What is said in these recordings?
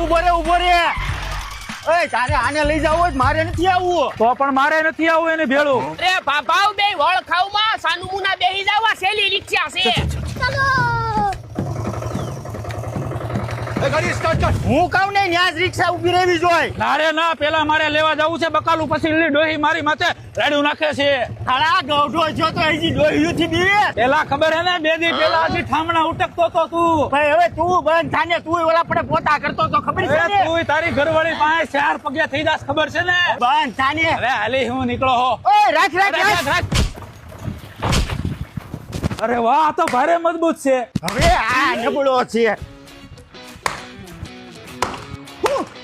ઉભો રે ઓય તારે આને લઈ જાવ હોય મારે નથી આવવું તો પણ મારે નથી આવું એને ભેળું. અરે ભાભાવ બે વળ ખાવમાં સાનુમુના બેહી જાવા સેલી રિક્ષા છે. હું કહું ને ન્યાજ રિક્ષા ઉભી રહેવી જોઈએ. ના રે ના, પેલા મારે લેવા જવું છે બકાલું, પછી લીલી ડોહી મારી માથે રાડ્યું નાખે છે. ખાડા ગૌઢો છો તો હજી ડોહ્યું થી બીવે. પેલા ખબર હે ને 2 દી પેલા હજી ઠામણા ઉટકતો તો તું. ભાઈ હવે તું બંધ થાને, તું ઓલા પડે પોતા કરતો તો ખબર છે ને. તું તારી ઘરવાળી પાસે 4 પગે થઈ જાસ, ખબર છે ને. બંધ થાને. હવે હાલી હું નીકળો હો. ઓય રાખ. અરે વાહ, આ તો ભારે મજબૂત છે. હવે આ નબળો છે.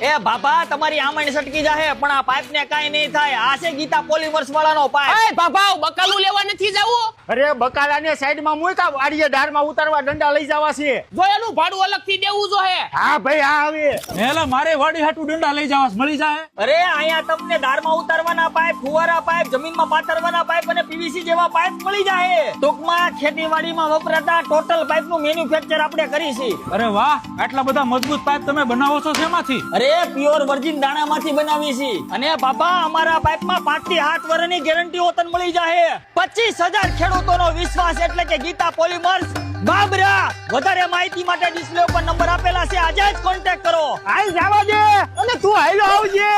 એ બાપા તમારી આમણ સટકી જાહે પણ આ પાઇપ ને કાઈ નહીં થાય. આ છે ગીતા પોલિમર્સ વાળાનો પાઇપ. એ ભાભાવ બકાલું લેવા નથી જાવું. અરે બકાલાને સાઈડમાં મૂકા, વાડીએ ડાળમાં ઉતારવા દંડા લઈ જવા છે. જો એનું ભાડું અલગથી દેવું જો હે. હા ભાઈ હા હવે હેલા મારે વાડી હાટુ દંડા લઈ જવા મળી જાય. અરે અહીંયા તમને દાળમાં ઉતારવાના પાઇપ, ફુવારા પાઇપ, જમીનમાં પાથરવાના પાઇપ અને પીવીસી જેવા પાઇપ મળી જાય. ટૂંકમાં ખેતીવાડીમાં વપરાતા ટોટલ પાઇપનું મેન્યુફેક્ચર આપણે કરી છે. અરે વાહ, આટલા બધા મજબૂત પાઇપ તમે બનાવો છો શેમાંથી? અરે પ્યોર વર્જિન દાણામાંથી બનાવી છે. અને બાબા અમારા પાઇપમાં 5 થી 8 વર્ષની ગેરંટી ઓતન મળી જાય. 25,000 ખેડૂતોનો વિશ્વાસ એટલે કે ગીતા પોલિમર્સ બાબરા. વધારે માહિતી માટે ડિસ્પ્લે ઉપર નંબર આપેલા છે, આજે જ કોન્ટેક્ટ કરો. હાલ જવા દે અને તું હાલ્યો આવજે.